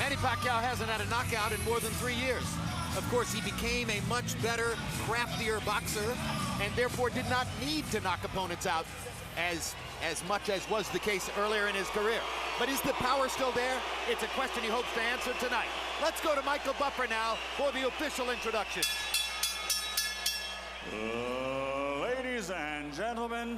Manny Pacquiao hasn't had a knockout in more than 3 years. Of course, he became a much better, craftier boxer, and therefore did not need to knock opponents out as much as was the case earlier in his career. But is the power still there? It's a question he hopes to answer tonight. Let's go to Michael Buffer now for the official introduction. Ladies and gentlemen,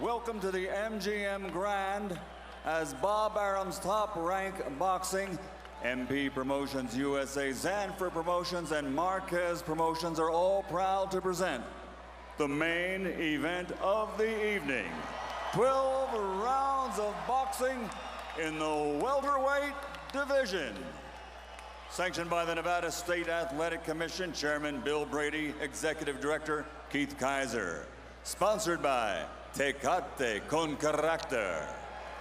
welcome to the MGM Grand. As Bob Arum's Top Rank Boxing, MP Promotions USA, Zanfer Promotions, and Marquez Promotions are all proud to present the main event of the evening. 12 rounds of boxing in the welterweight division. Sanctioned by the Nevada State Athletic Commission, Chairman Bill Brady, Executive Director Keith Kaiser. Sponsored by Tecate con Carácter.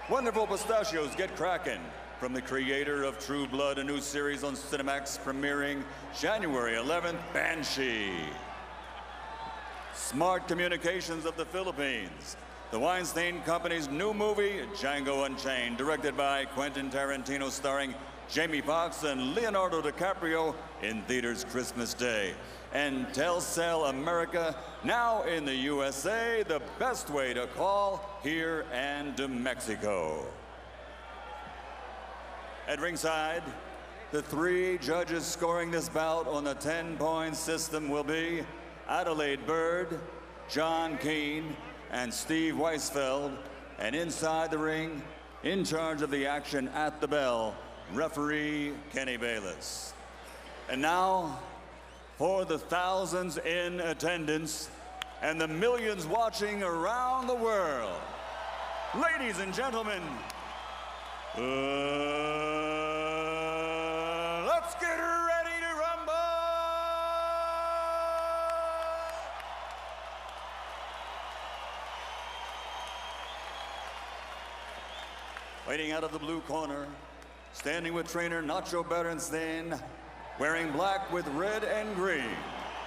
Wonderful pistachios get cracking. From the creator of True Blood, a new series on Cinemax premiering January 11th, Banshee. Smart Communications of the Philippines. The Weinstein Company's new movie, Django Unchained, directed by Quentin Tarantino, starring Jamie Foxx and Leonardo DiCaprio, in theaters Christmas Day. And Telcel America, now in the USA, the best way to call here and to Mexico. At ringside, the 3 judges scoring this bout on the 10-point system will be Adelaide Bird, John Keane, and Steve Weisfeld. And inside the ring, in charge of the action at the bell, referee Kenny Bayless. And now, for the thousands in attendance and the millions watching around the world, ladies and gentlemen, let's get ready to rumble! Waiting out of the blue corner, standing with trainer Nacho Berenstein, wearing black with red and green,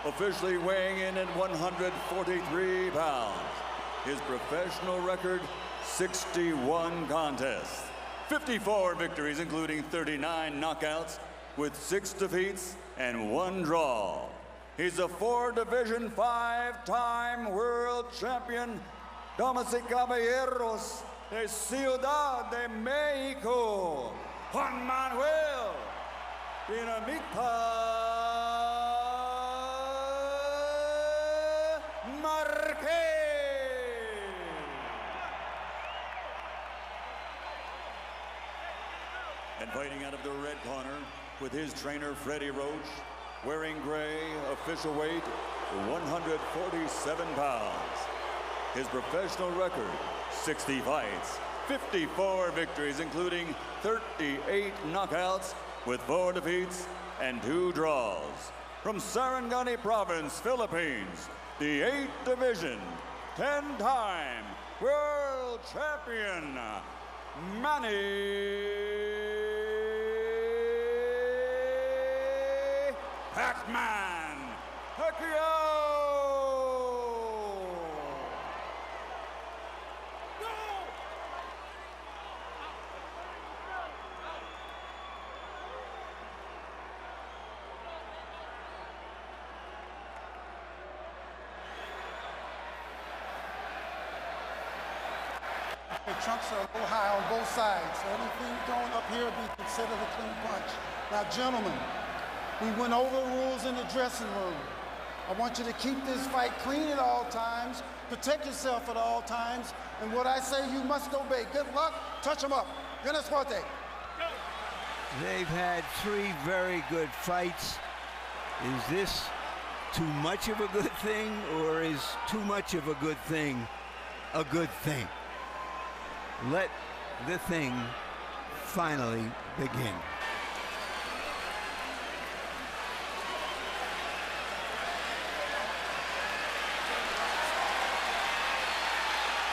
officially weighing in at 143 pounds. His professional record, 61 contests, 54 victories, including 39 knockouts, with 6 defeats and 1 draw. He's a 4-division, 5-time world champion, damas y caballeros de Ciudad de Mexico, Juan Manuel Dinamita Marquez. And fighting out of the red corner with his trainer Freddie Roach, wearing gray, official weight 147 pounds. His professional record, 60 fights, 54 victories, including 38 knockouts, with 4 defeats and 2 draws. From Sarangani Province, Philippines, the 8th Division, 10-time world champion, Manny Pac-Man Pacquiao! The trunks are a little high on both sides, so anything going up here will be considered a clean punch. Now, gentlemen, we went over the rules in the dressing room. I want you to keep this fight clean at all times, protect yourself at all times, and what I say you must obey. Good luck, touch them up. Buena suerte. They've had 3 very good fights. Is this too much of a good thing, or is too much of a good thing a good thing? Let the thing finally begin.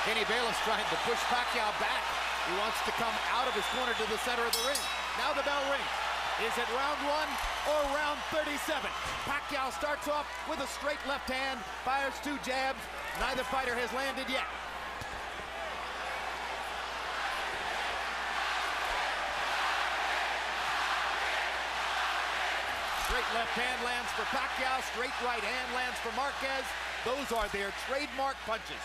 Kenny Bayless trying to push Pacquiao back. He wants to come out of his corner to the center of the ring. Now the bell rings. Is it round 1 or round 37? Pacquiao starts off with a straight left hand, fires 2 jabs. Neither fighter has landed yet. Straight left hand lands for Pacquiao. Straight right hand lands for Marquez. Those are their trademark punches.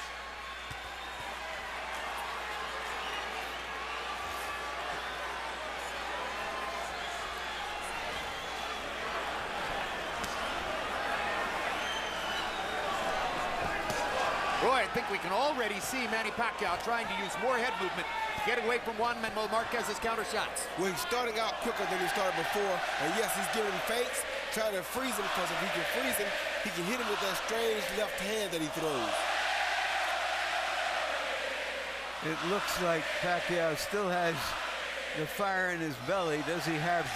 Roy, I think we can already see Manny Pacquiao trying to use more head movement to get away from Juan Manuel Marquez's counter shots. Well, he's starting out quicker than he started before, and yes, he's giving him feints, trying to freeze him, because if he can freeze him, he can hit him with that strange left hand that he throws. It looks like Pacquiao still has the fire in his belly. Does he have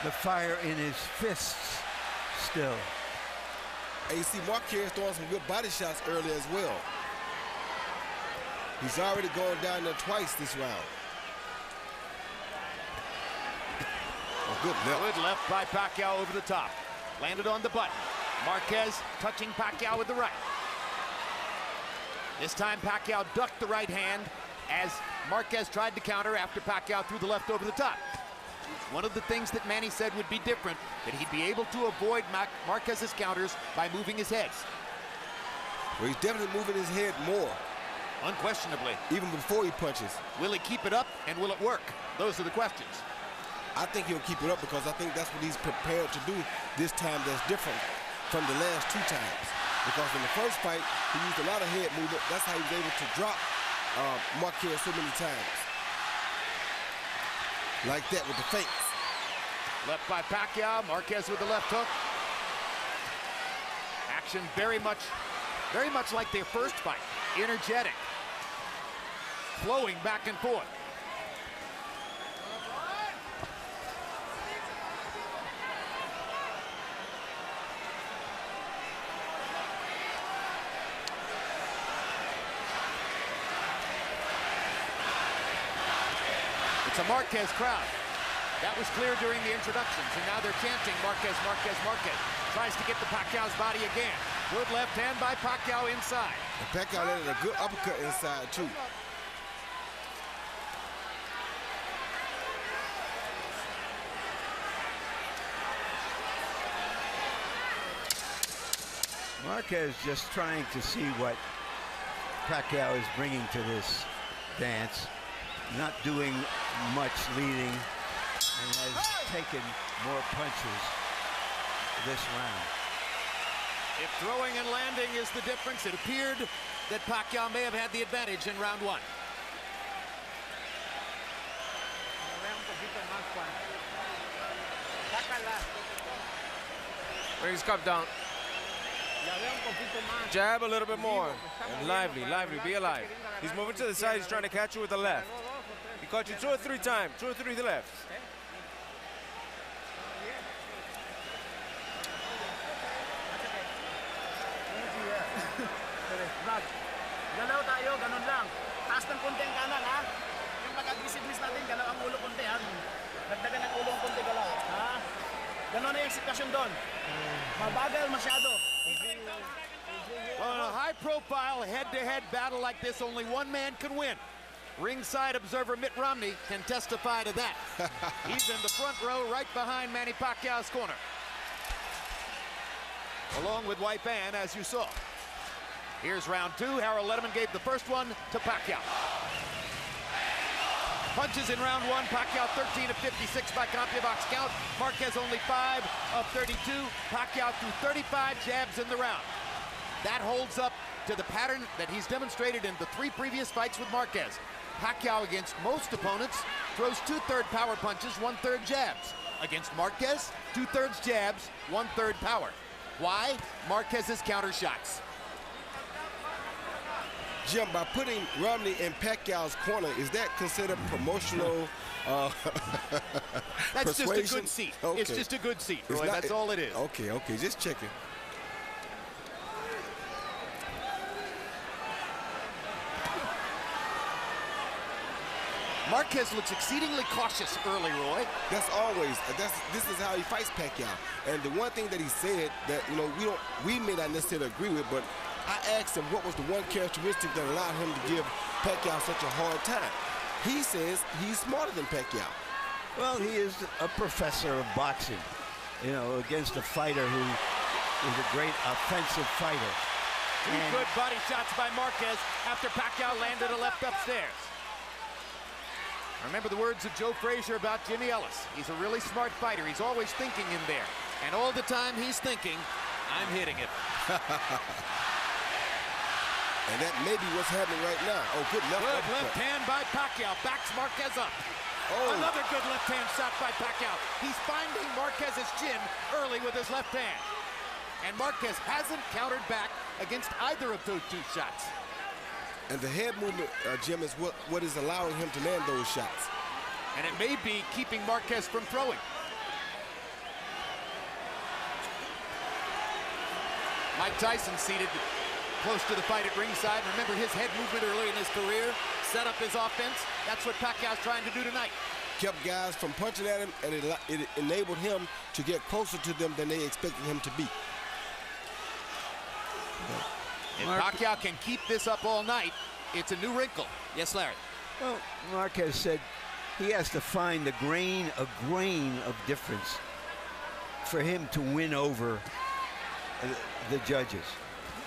the fire in his fists still? And you see Marquez throwing some good body shots early as well. He's already gone down there twice this round. A good left. Good left by Pacquiao over the top. Landed on the button. Marquez touching Pacquiao with the right. This time Pacquiao ducked the right hand as Marquez tried to counter after Pacquiao threw the left over the top. One of the things that Manny said would be different, that he'd be able to avoid Marquez's counters by moving his heads. Well, he's definitely moving his head more. Unquestionably. Even before he punches. Will he keep it up, and will it work? Those are the questions. I think he'll keep it up because I think that's what he's prepared to do this time that's different from the last two times. Because in the first fight, he used a lot of head movement. That's how he was able to drop Marquez so many times. Like that with the feints. Left by Pacquiao, Marquez with the left hook. Action very much like their first fight. Energetic. Flowing back and forth. It's a Marquez crowd. That was clear during the introductions, and now they're chanting Marquez, Marquez, Marquez. Tries to get to Pacquiao's body again. Good left hand by Pacquiao inside. And Pacquiao landed a good uppercut inside, too. Marquez just trying to see what Pacquiao is bringing to this dance. Not doing much leading, and has taken more punches this round. If throwing and landing is the difference, it appeared that Pacquiao may have had the advantage in round one. Bring his cup down. Jab a little bit more. And lively, be alive. He's moving to the side, he's trying to catch you with the left. He caught you 2 or 3 times, 2 or 3 lefts. Galaw tayo, ganun lang. Taas ng konti ang kanan, ha? Yung pag-aggressiveness natin, galaw ang ulo konti, ha? Dagdagan ng ulo ang konti, galaw, ha? Ganun na yung sitwasyon doon. Mabagal masyado. Well, in a high-profile head-to-head battle like this, only one man can win. Ringside observer Mitt Romney can testify to that. He's in the front row right behind Manny Pacquiao's corner. Along with White Band, as you saw. Here's round two. Harold Letterman gave the first one to Pacquiao. Punches in round one. Pacquiao 13 of 56 by CompuBox count. Marquez only 5 of 32. Pacquiao threw 35 jabs in the round. That holds up to the pattern that he's demonstrated in the 3 previous fights with Marquez. Pacquiao, against most opponents, throws 2/3 power punches, 1/3 jabs. Against Marquez, 2/3 jabs, 1/3 power. Why? Marquez's counter shots. Jim, by putting Romney in Pacquiao's corner, is that considered promotional That's persuasion? just a good seat. Okay. It's just a good seat, Roy. That's all it is. Okay, just checking. Marquez looks exceedingly cautious early, Roy. That's always, this is how he fights Pacquiao. And the one thing that he said that, you know, we may not necessarily agree with, but I asked him what was the one characteristic that allowed him to give Pacquiao such a hard time. He says he's smarter than Pacquiao. Well, he is a professor of boxing. you know, against a fighter who is a great offensive fighter. Two good body shots by Marquez after Pacquiao landed a left upstairs. Remember the words of Joe Frazier about Jimmy Ellis. He's a really smart fighter. He's always thinking in there. And all the time he's thinking, I'm hitting it. And that may be what's happening right now. Oh, good left hand by Pacquiao. Backs Marquez up. Oh. Another good left hand shot by Pacquiao. He's finding Marquez's chin early with his left hand. And Marquez hasn't countered back against either of those two shots. And the head movement, Jim, is what is allowing him to land those shots. And it may be keeping Marquez from throwing. Mike Tyson seated close to the fight at ringside. Remember his head movement early in his career, set up his offense. That's what Pacquiao's trying to do tonight. Kept guys from punching at him, and it enabled him to get closer to them than they expected him to be. If Pacquiao can keep this up all night, it's a new wrinkle. Yes, Larry? Well, Marquez said he has to find a grain of difference for him to win over the judges.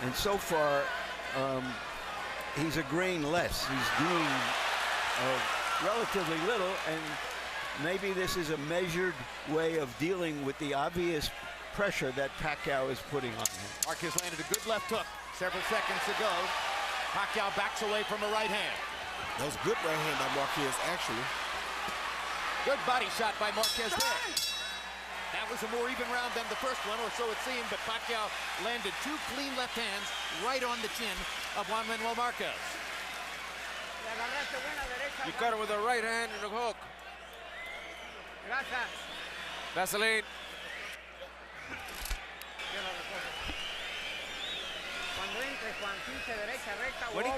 And so far, he's a grain less. He's doing relatively little, and maybe this is a measured way of dealing with the obvious pressure that Pacquiao is putting on him. Marquez landed a good left hook several seconds ago. Pacquiao backs away from a right hand. That was a good right hand by Marquez, actually. Good body shot by Marquez there. That was a more even round than the first one, or so it seemed, but Pacquiao landed two clean left hands right on the chin of Juan Manuel Marquez. You cut it with a right hand and a hook. Vaseline. What do you...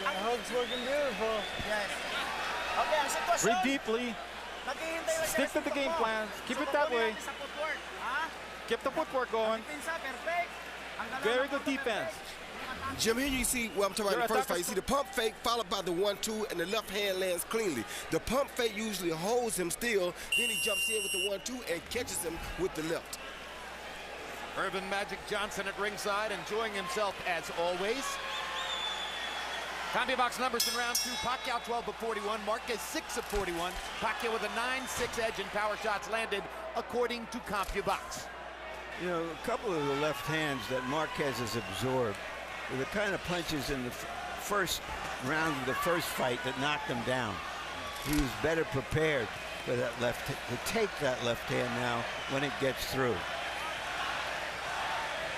The hook's looking beautiful. Yes. Okay, ang sitwasyon. Breathe deeply. Naghihintay lang Stick to the game plan. Keep it that way. Sa footwork. Ha? Keep the footwork going. Pinsa, perfect. Very good defense. Jim, here you see, well, I'm talking about the first fight. You see the pump fake followed by the 1-2, and the left hand lands cleanly. The pump fake usually holds him still, then he jumps in with the 1-2 and catches him with the left. Irvin Magic Johnson at ringside, enjoying himself as always. CompuBox numbers in round 2. Pacquiao 12 of 41, Marquez 6 of 41. Pacquiao with a 9-6 edge in power shots landed, according to CompuBox. You know, a couple of the left hands that Marquez has absorbed were the kind of punches in the first round of the first fight that knocked him down. He was better prepared for that to take that left hand now when it gets through.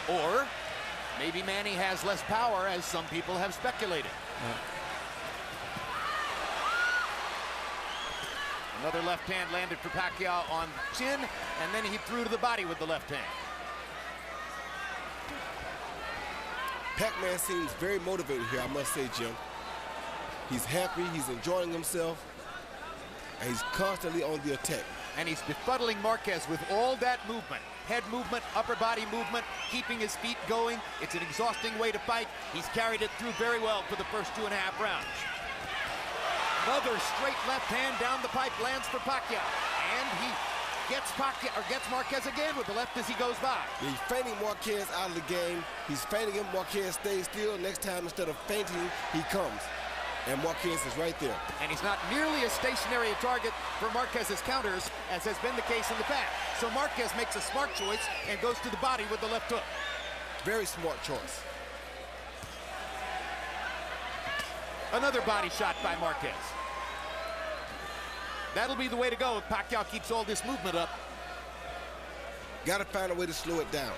Or maybe Manny has less power, as some people have speculated. Another left hand landed for Pacquiao on the chin, and then he threw to the body with the left hand. Pac-Man seems very motivated here, I must say, Jim. He's happy, he's enjoying himself, and he's constantly on the attack. And he's befuddling Marquez with all that movement. Head movement, upper body movement, keeping his feet going. It's an exhausting way to fight. He's carried it through very well for the first 2.5 rounds. Another straight left hand down the pipe lands for Pacquiao. And he gets Marquez again with the left as he goes by. Yeah, he's feinting Marquez out of the game. He's feinting him. Marquez stays still. Next time, instead of feinting, he comes. And Marquez is right there. And he's not nearly as stationary a target for Marquez's counters as has been the case in the past. So Marquez makes a smart choice and goes to the body with the left hook. Very smart choice. Another body shot by Marquez. That'll be the way to go if Pacquiao keeps all this movement up. Got to find a way to slow it down.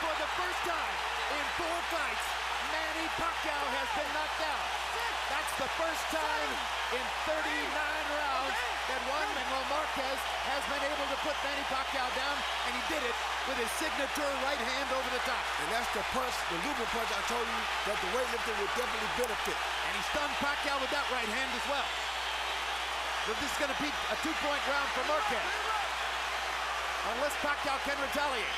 For the first time in 4 fights, Manny Pacquiao has been knocked out. That's the first time in 39 rounds that Juan Manuel Marquez has been able to put Manny Pacquiao down, and he did it with his signature right hand over the top. And that's the punch, the looping punch I told you that the weightlifter would definitely benefit. And he stunned Pacquiao with that right hand as well. So this is going to be a 2-point round for Marquez, unless Pacquiao can retaliate.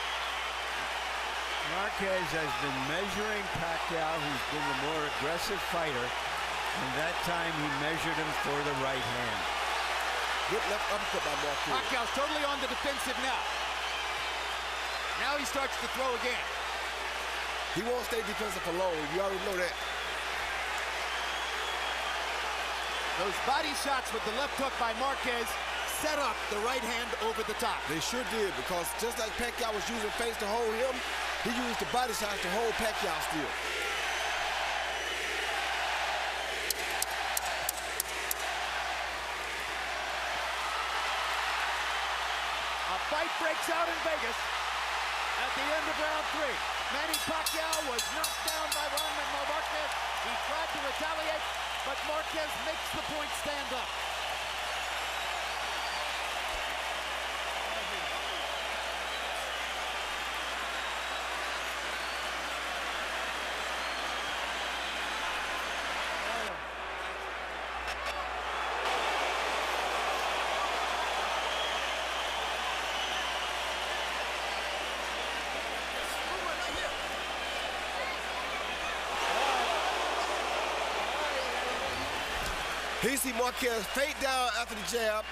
Marquez has been measuring Pacquiao, who's been the more aggressive fighter, and that time he measured him for the right hand. Good left uppercut by Marquez. Pacquiao's totally on the defensive now. Now he starts to throw again. He won't stay defensive for long. You already know that. Those body shots with the left hook by Marquez set up the right hand over the top. They sure did, because just like Pacquiao was using feints to hold him, he used the body shots to hold Pacquiao still. A fight breaks out in Vegas at the end of round 3. Manny Pacquiao was knocked down by Juan Marquez. He tried to retaliate, but Marquez makes the point stand up. He see Marquez fade down after the jab,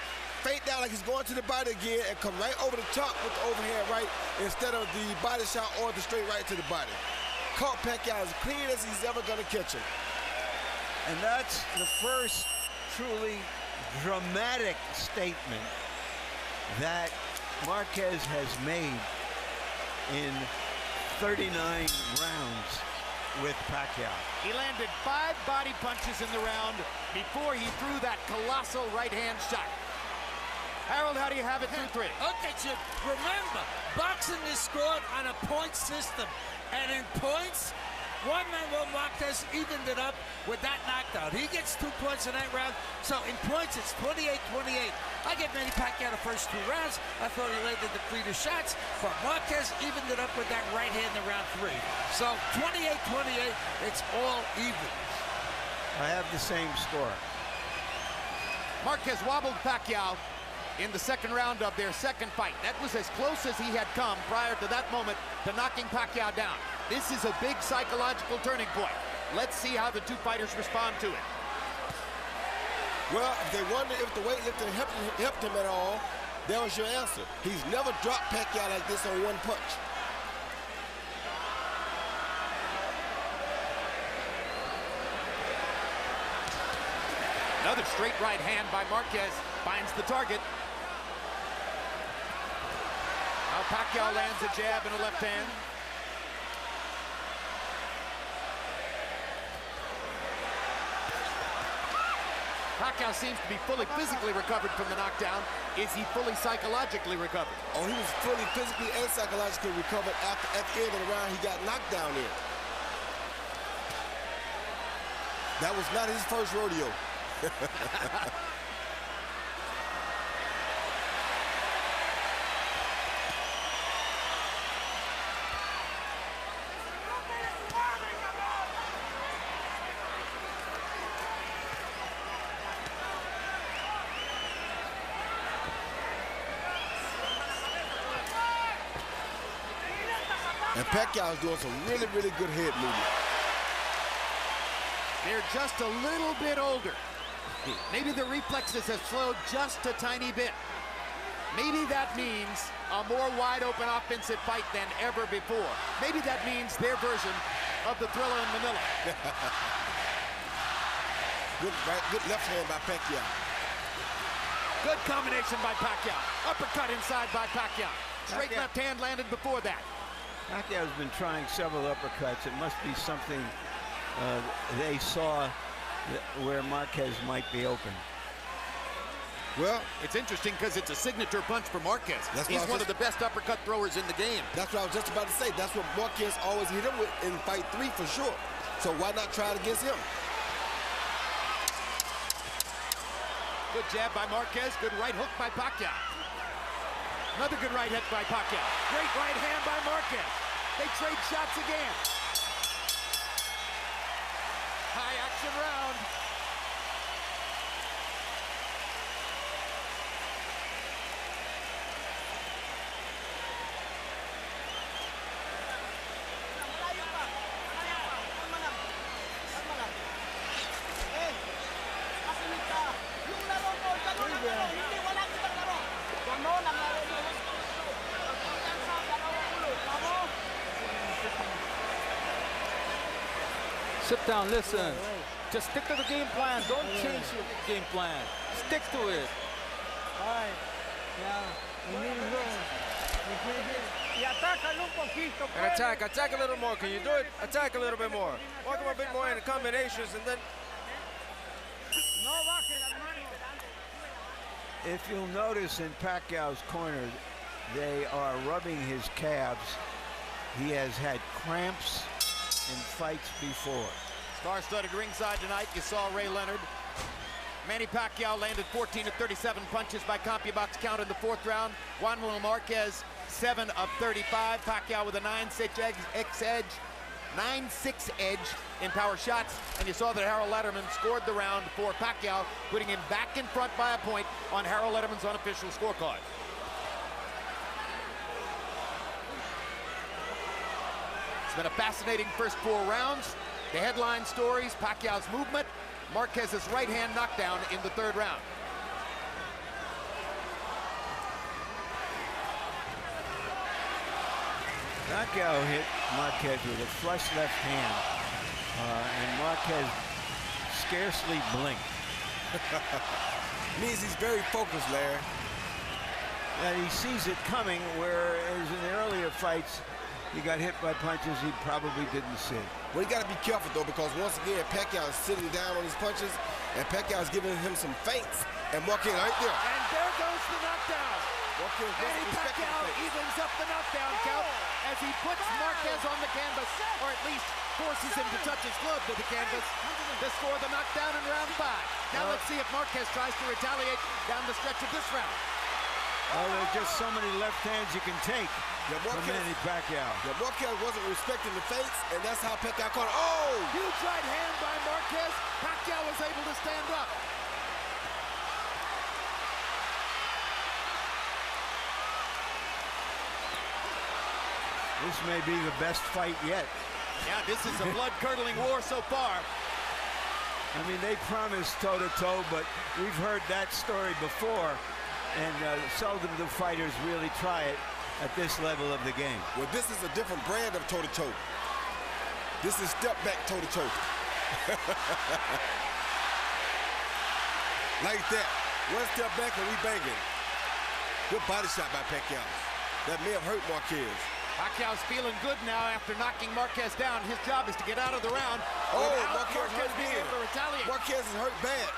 fade down like he's going to the body again, and come right over the top with the overhand right instead of the body shot or the straight right to the body. Caught Pacquiao as clean as he's ever going to catch him. And that's the first truly dramatic statement that Marquez has made in 39 rounds with Pacquiao. He landed 5 body punches in the round before he threw that colossal right-hand shot. Harold, how do you have it through 3? Okay, Chip, remember, boxing is scored on a point system. And in points, Manuel Marquez evened it up with that knockdown. He gets 2 points in that round. So in points, it's 28-28. I give Manny Pacquiao the first 2 rounds. I thought he landed the cleaner shots, but Marquez evened it up with that right hand in round 3. So 28-28, it's all even. I have the same score. Marquez wobbled Pacquiao in the second round of their second fight. That was as close as he had come prior to that moment to knocking Pacquiao down. This is a big psychological turning point. Let's see how the 2 fighters respond to it. Well, if they wonder if the weightlifting helped him at all, that was your answer. He's never dropped Pacquiao like this on 1 punch. Another straight right hand by Marquez finds the target. Now Pacquiao lands a jab and a left hand. Pacquiao seems to be fully physically recovered from the knockdown. Is he fully psychologically recovered? Oh, he was fully physically and psychologically recovered after at the end of the round he got knocked down in. That was not his first rodeo. And Pacquiao's doing some really, really good head movement. They're just a little bit older. Maybe the reflexes have slowed just a tiny bit. Maybe that means a more wide-open offensive fight than ever before. Maybe that means their version of the Thriller in Manila. Good left hand by Pacquiao. Good combination by Pacquiao. Uppercut inside by Pacquiao. Straight left hand landed before that. Pacquiao's been trying several uppercuts. It must be something they saw where Marquez might be open. Well, it's interesting because it's a signature punch for Marquez. He's one of the best uppercut throwers in the game. That's what I was just about to say. That's what Marquez always hit him with in fight 3 for sure. So why not try it against him? Good jab by Marquez. Good right hook by Pacquiao. Another good right hook by Pacquiao. Great right hand by Marquez. They trade shots again. High action round. Sit down, listen. Just stick to the game plan. Don't change your game plan. Stick to it. All right. Now, we need to go. And attack a little more. Can you do it? Attack a little bit more. Walk him a bit more in the combinations, and then. If you'll notice in Pacquiao's corner, they are rubbing his calves. He has had cramps in fights before. Star-studded ringside tonight. You saw Ray Leonard. Manny Pacquiao landed 14 of 37 punches by CompuBox count in the 4th round. Juan Marquez, 7 of 35. Pacquiao with a 9-6 edge in power shots. And you saw that Harold Letterman scored the round for Pacquiao, putting him back in front by a point on Harold Letterman's unofficial scorecard. It's been a fascinating first 4 rounds. The headline stories: Pacquiao's movement, Marquez's right hand knockdown in the 3rd round. Pacquiao hit Marquez with a flush left hand, and Marquez scarcely blinked. Means he's very focused, Larry. And he sees it coming, whereas in the earlier fights, he got hit by punches he probably didn't see. Well, you got to be careful, though, because once again, Pacquiao is sitting down on his punches, and Pacquiao is giving him some feints, and Marquez right there. And there goes the knockdown. Manny Pacquiao evens up the knockdown count as he puts Marquez on the canvas, or at least forces him to touch his glove to the canvas to score the knockdown in round 5. Now let's see if Marquez tries to retaliate down the stretch of this round. Oh, there are just so many left hands you can take from Manny Pacquiao. Yeah, Marquez wasn't respecting the feints, and that's how Pacquiao caught it. Oh! Huge right hand by Marquez. Pacquiao was able to stand up. This may be the best fight yet. Yeah, this is a blood-curdling war so far. I mean, they promised toe-to-toe, but we've heard that story before, and seldom do fighters really try it at this level of the game. Well, this is a different brand of toe-to-toe. This is step-back toe-to-toe. Like that. One step back and we banging. Good body shot by Pacquiao. That may have hurt Marquez. Pacquiao's feeling good now after knocking Marquez down. His job is to get out of the round. Oh, Marquez being able to retaliate. Marquez is hurt bad.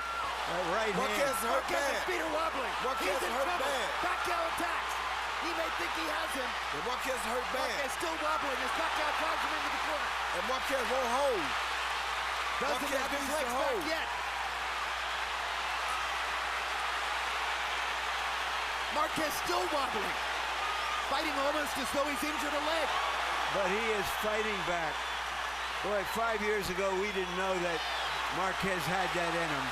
Right Marquez hand. is hurt bad. Marquez's feet are wobbling. Marquez He's is in hurt trouble. bad. Pacquiao attacks. He may think he has him. And Marquez is hurt bad. Marquez still wobbling as Pacquiao drives him into the corner. And Marquez won't hold. Doesn't have his legs back yet. Marquez still wobbling. Fighting almost as though he's injured a leg. But he is fighting back. Boy, 5 years ago, we didn't know that Marquez had that in him.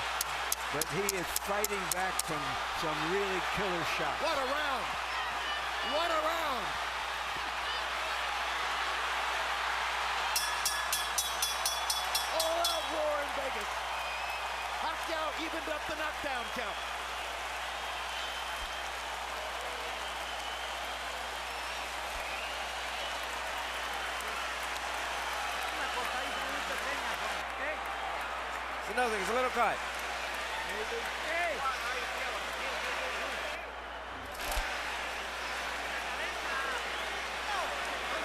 But he is fighting back from some really killer shots. What a round. What a round. All out roar in Vegas. Pacquiao evened up the knockdown count. It's nothing. It's a little cut.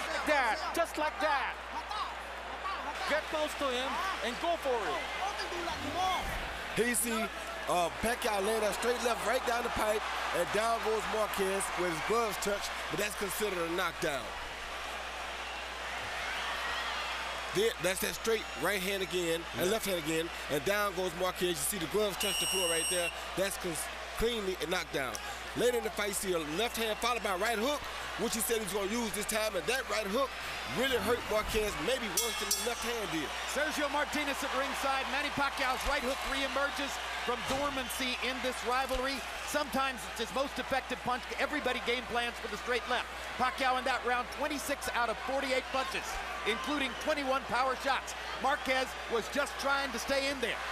Like that, just like that. Get close to him and go for it. Here you see Pacquiao laying that straight left right down the pipe, and down goes Marquez with his gloves touch, but that's considered a knockdown. Then, that's that straight right hand again, and left hand again, and down goes Marquez. You see the gloves touch the floor right there. That's cleanly a knockdown. Later in the fight, you see a left hand followed by a right hook, which he said he was going to use this time, and that right hook really hurt Marquez, maybe worse than the left hand did. Sergio Martinez at ringside. Manny Pacquiao's right hook reemerges from dormancy in this rivalry. Sometimes it's his most effective punch. Everybody game plans for the straight left. Pacquiao in that round, 26 out of 48 punches, including 21 power shots. Marquez was just trying to stay in there.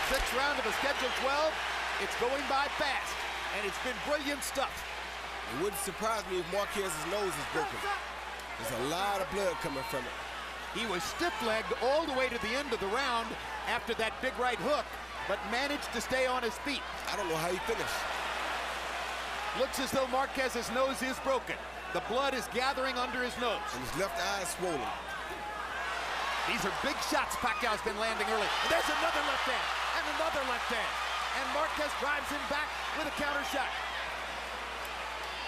Sixth round of a scheduled 12. It's going by fast, and it's been brilliant stuff. It wouldn't surprise me if Marquez's nose is broken. There's a lot of blood coming from it. He was stiff-legged all the way to the end of the round after that big right hook, but managed to stay on his feet. I don't know how he finished. Looks as though Marquez's nose is broken. The blood is gathering under his nose. And his left eye is swollen. These are big shots Pacquiao's been landing early. And there's another left hand, and another left hand. And Marquez drives him back with a counter shot.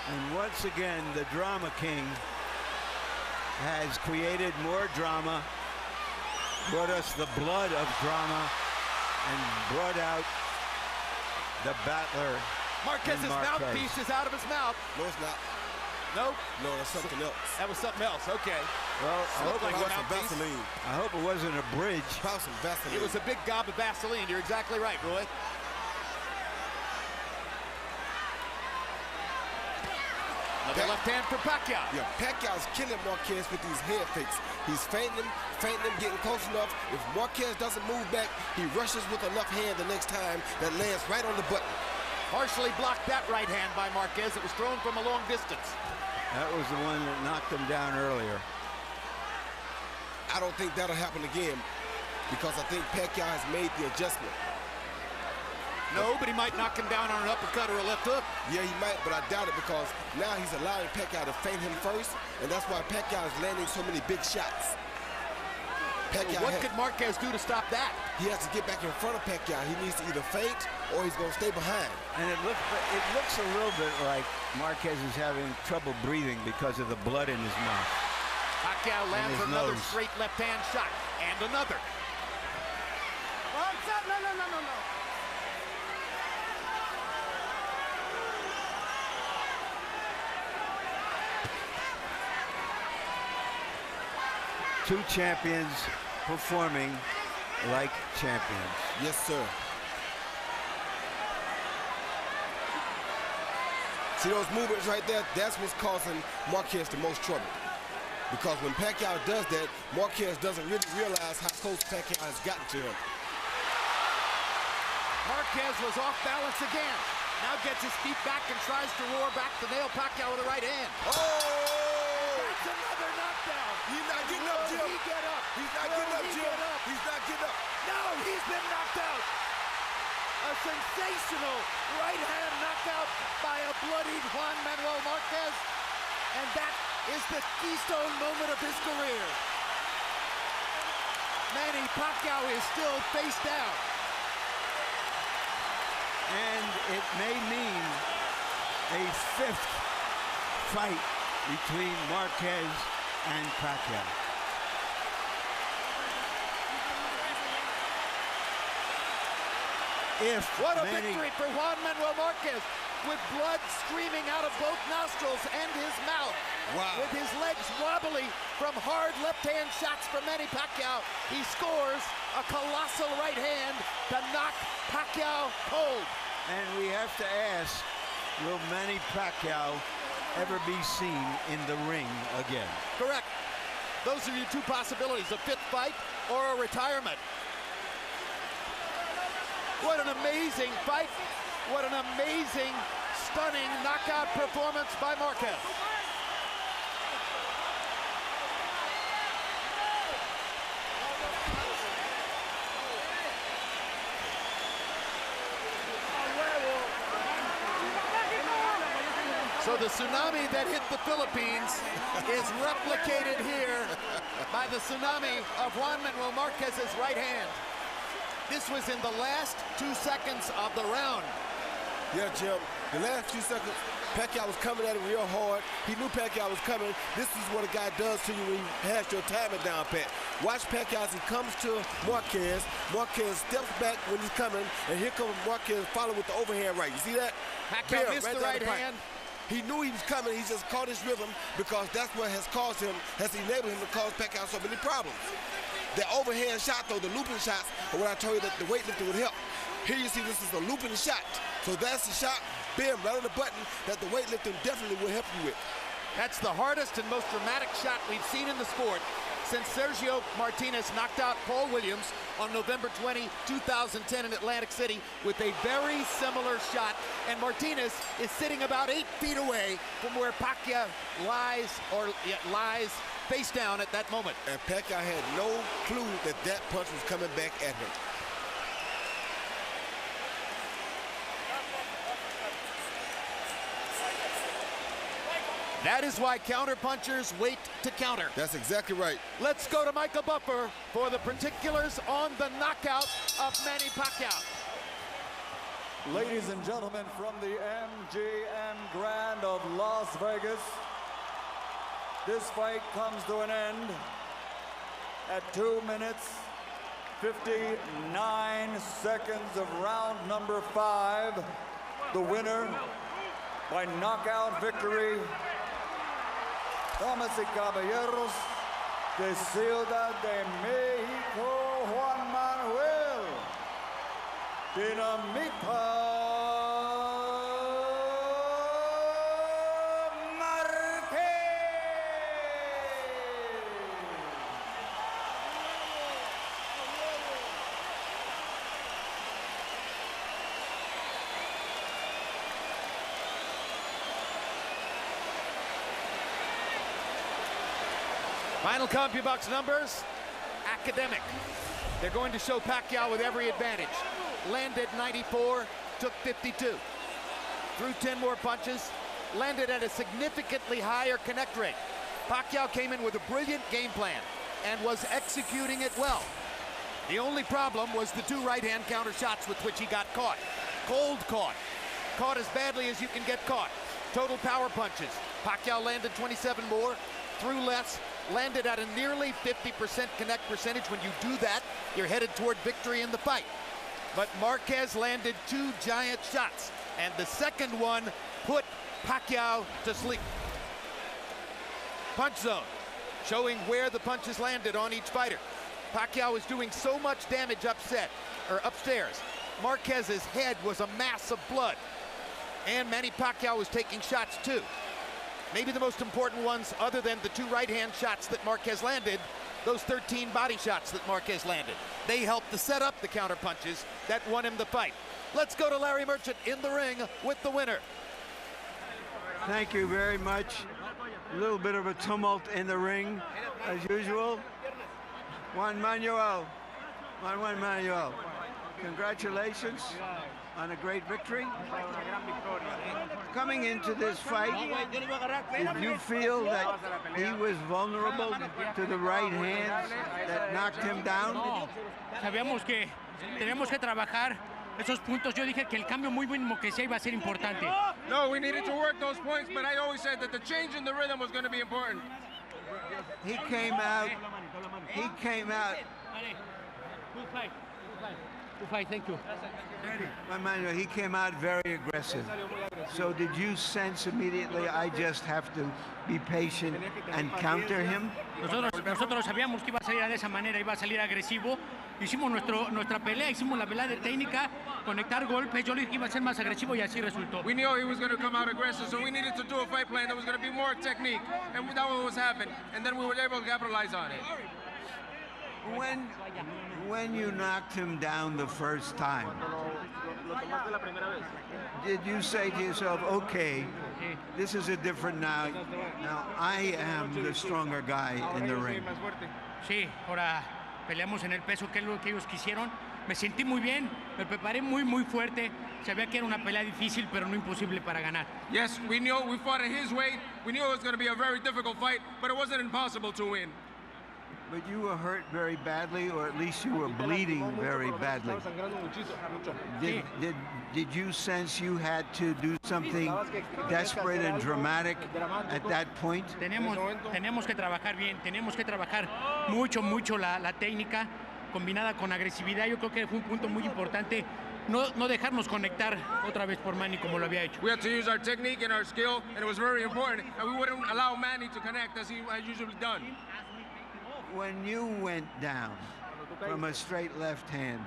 And once again, the Drama King has created more drama, brought us the blood of drama, and brought out the battler. Marquez's mouthpiece is out of his mouth. No, it's not. Nope. No, that's something else. That was something else. Okay. Well, I hope, like Vaseline. I hope it wasn't a bridge. Probably some Vaseline. It was a big gob of Vaseline. You're exactly right, Roy. Another left hand for Pacquiao. Yeah, Pacquiao's killing Marquez with these head fakes. He's feinting him, getting close enough. If Marquez doesn't move back, he rushes with a left hand the next time that lands right on the button. Partially blocked that right hand by Marquez. It was thrown from a long distance. That was the one that knocked him down earlier. I don't think that'll happen again because I think Pacquiao has made the adjustment. No, but he might knock him down on an uppercut or a left hook. Yeah, he might, but I doubt it because now he's allowing Pacquiao to feint him first, and that's why Pacquiao is landing so many big shots. What could Marquez do to stop that? He has to get back in front of Pacquiao. He needs to either feint or he's going to stay behind. And it looks a little bit like Marquez is having trouble breathing because of the blood in his mouth. Pacquiao lands another straight left-hand shot, and another. No. Two champions performing like champions. Yes, sir. See those movements right there? That's what's causing Marquez the most trouble. Because when Pacquiao does that, Marquez doesn't really realize how close Pacquiao has gotten to him. Marquez was off balance again. Now gets his feet back and tries to roar back to nail Pacquiao with the right hand. Oh! That's another knockdown. He's not getting up, Jim. He get up. He's not getting up, Jim. He's not getting up. No, he's been knocked out. A sensational right hand knockout by a bloodied Juan Manuel Marquez. And that is the keystone moment of his career. Manny Pacquiao is still face down. And it may mean a fifth fight between Marquez and Pacquiao. What a victory for Juan Manuel Marquez, with blood streaming out of both nostrils and his mouth. Wow. With his legs wobbly from hard left-hand shots from Manny Pacquiao, he scores a colossal right hand to knock Pacquiao cold. And we have to ask, will Manny Pacquiao ever be seen in the ring again? Correct. Those are your two possibilities, a fifth fight or a retirement. What an amazing fight. What an amazing, stunning knockout performance by Marquez. So the tsunami that hit the Philippines is replicated here by the tsunami of Juan Manuel Marquez's right hand. This was in the last 2 seconds of the round. Yeah, Jim, the last 2 seconds, Pacquiao was coming at him real hard. He knew Pacquiao was coming. This is what a guy does to you when he has your timing down pat. Watch Pacquiao as he comes to Marquez. Marquez steps back when he's coming, and here comes Marquez following with the overhand right. You see that? Pacquiao missed the right hand. He knew he was coming. He just caught his rhythm because that's what has caused him, has enabled him to cause Pacquiao so many problems. The overhand shot, though, the looping shots, are what I told you that the weightlifter would help. Here you see this is a looping shot. So that's the shot, bam, right on the button that the weightlifter definitely will help you with. That's the hardest and most dramatic shot we've seen in the sport since Sergio Martinez knocked out Paul Williams on November 20, 2010 in Atlantic City with a very similar shot. And Martinez is sitting about 8 feet away from where Pacquiao lies face down at that moment. And Pacquiao had no clue that that punch was coming back at him. That is why counter-punchers wait to counter. That's exactly right. Let's go to Michael Buffer for the particulars on the knockout of Manny Pacquiao. Ladies and gentlemen, from the MGM Grand of Las Vegas, this fight comes to an end at 2 minutes, 59 seconds of round number 5. The winner by knockout victory, damas y caballeros, de Ciudad de México, Juan Manuel, Dinamita Marquez. Final CompuBox numbers, academic. They're going to show Pacquiao with every advantage. Landed 94, took 52. Threw 10 more punches, landed at a significantly higher connect rate. Pacquiao came in with a brilliant game plan and was executing it well. The only problem was the 2 right-hand counter shots with which he got caught. Cold caught. Caught as badly as you can get caught. Total power punches. Pacquiao landed 27 more, threw less, landed at a nearly 50% connect percentage. When you do that, you're headed toward victory in the fight. But Marquez landed 2 giant shots, and the second one put Pacquiao to sleep. Punch zone, showing where the punches landed on each fighter. Pacquiao was doing so much damage upstairs. Marquez's head was a mass of blood, and Manny Pacquiao was taking shots too. Maybe the most important ones, other than the 2 right-hand shots that Marquez landed, those 13 body shots that Marquez landed. They helped to set up the counter punches that won him the fight. Let's go to Larry Merchant in the ring with the winner. Thank you very much. A little bit of a tumult in the ring, as usual. Juan Manuel. Congratulations on a great victory. Coming into this fight, did you feel that he was vulnerable to the right hands that knocked him down? Sabíamos que tenemos que trabajar esos puntos. Yo dije que el cambio muy mínimo que sea iba a ser importante. No, we needed to work those points, but I always said that the change in the rhythm was going to be important. He came out. Good fight, thank you. Manuel, he came out very aggressive. So did you sense immediately, I just have to be patient and counter him? Nosotros sabíamos que iba a salir de esa manera, iba a salir agresivo. Hicimos nuestra pelea, hicimos la pelea de técnica, conectar golpes. Yo le dije que iba a ser más agresivo y así resultó. We knew he was going to come out aggressive, so we needed to do a fight plan that was going to be more technique, and that was happening. And then we were able to capitalize on it. When you knocked him down the first time, did you say to yourself, okay, this is a different now I am the stronger guy in the ring? Sí, ahora peleamos en el peso, que es lo que ellos quisieron. Me sentí muy bien, me preparé muy fuerte. Sabía que era una pelea difícil, pero no imposible para ganar. Yes, we knew we fought it his way. We knew it was going to be a very difficult fight, but it wasn't impossible to win. But you were hurt very badly, or at least you were bleeding very badly. Did you sense you had to do something desperate and dramatic at that point? Tenemos que trabajar bien, tenemos que trabajar mucho la técnica combinada con agresividad. Yo creo que fue un punto muy importante. No dejarnos conectar otra vez por Manny como lo había hecho. We had to use our technique and our skill, and it was very important. And we wouldn't allow Manny to connect as he had usually done. When you went down from a straight left hand,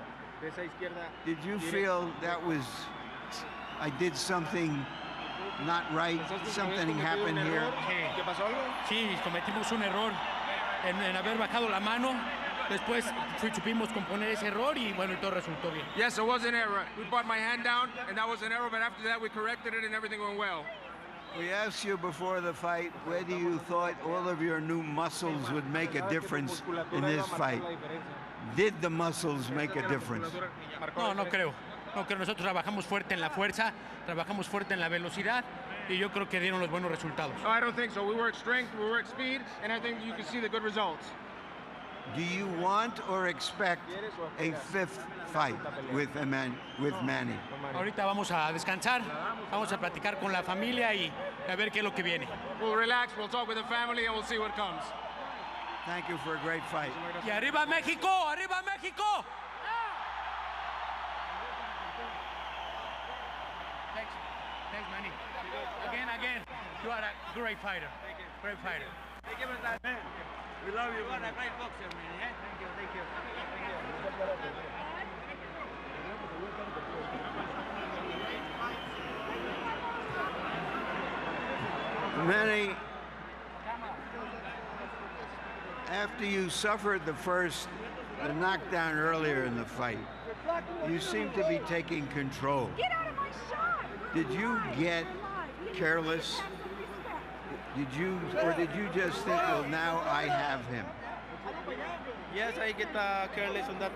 did you feel that was, I did something not right, something happened here? Sí, cometimos un error. en haber bajado la mano. Después supimos componer ese error y bueno, y todo resultó bien. Yes, it was an error. We brought my hand down, and that was an error, but after that we corrected it and everything went well. We asked you before the fight whether you thought all of your new muscles would make a difference in this fight. Did the muscles make a difference? No, no creo. No creo. Nosotros trabajamos fuerte en la fuerza, trabajamos fuerte en la velocidad y yo creo que dieron los buenos resultados. No, I don't think so. We work strength, we work speed, and I think you can see the good results. Do you want or expect a fifth fight with Manny? Ahorita vamos a descansar, vamos a platicar con la familia y a ver qué es lo que viene. We'll relax, we'll talk with the family, and we'll see what comes. Thank you for a great fight. Y arriba México, arriba México. Thanks, Manny. Again, you are a great fighter. Great fighter. Thank you, man. We love you. You are a great boxer, man. Thank you. Manny, after you suffered the knockdown earlier in the fight, you seem to be taking control. Get out of my shot! Did you get careless? Did you just think, well, now I have him? Yes, I get careless on that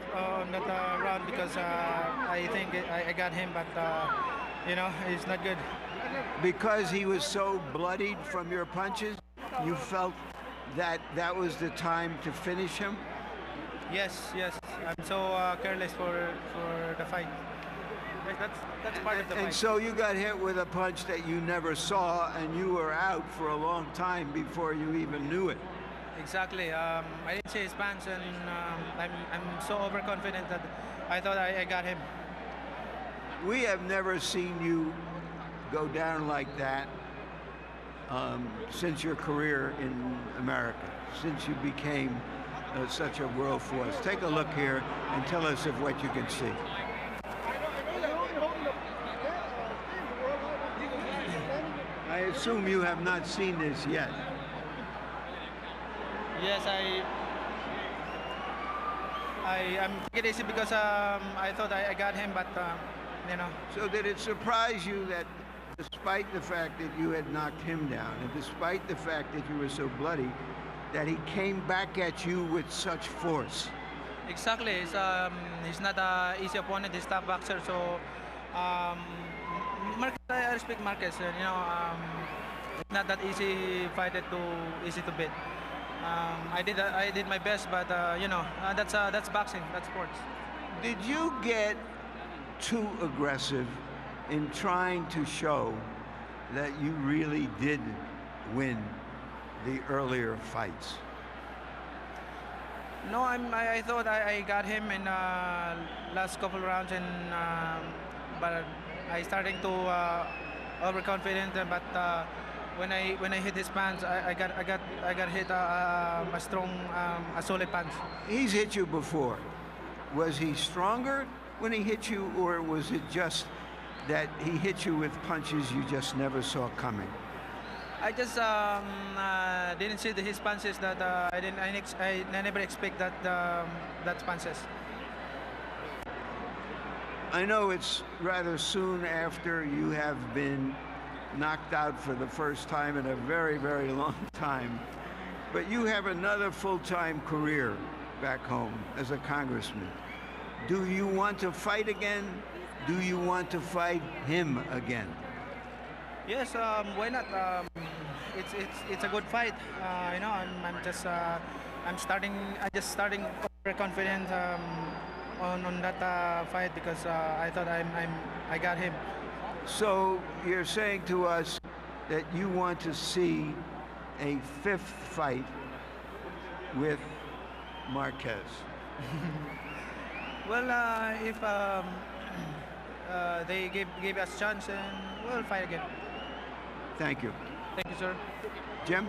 round because I think I got him, but it's not good. Because he was so bloodied from your punches, you felt that was the time to finish him? Yes. I'm so careless for the fight. That's part of the fight. And so you got hit with a punch that you never saw, and you were out for a long time before you even knew it. Exactly. I didn't see his punch, and I'm so overconfident that I thought I got him. We have never seen you go down like that since your career in America, since you became such a world force. Take a look here and tell us of what you can see. I assume you have not seen this yet. Yes, I'm taking it easy because I thought I got him, but So did it surprise you that despite the fact that you had knocked him down, and despite the fact that you were so bloody, that he came back at you with such force? Exactly. He's not an easy opponent. He's a tough boxer. So Marquez, I respect Marquez. It's not that easy fighter easy to beat. I did my best, but that's boxing. That's sports. Did you get too aggressive in trying to show that you really did win the earlier fights? No, I thought I got him in last couple rounds, and but I starting to overconfident. But when I hit his punch, I got hit a strong, a solid punch. He's hit you before. Was he stronger when he hit you, or was it just that he hit you with punches you just never saw coming? I just didn't see his punches that I never expect that punches. I know it's rather soon after you have been knocked out for the first time in a very, very long time, but you have another full-time career back home as a congressman. Do you want to fight again? Do you want to fight him again? Yes, why not? It's a good fight. I'm just starting overconfident on that fight because I thought I got him. So you're saying to us that you want to see a fifth fight with Marquez? Well, if they give us a chance, and we'll fight again. Thank you. Thank you, sir. Jim?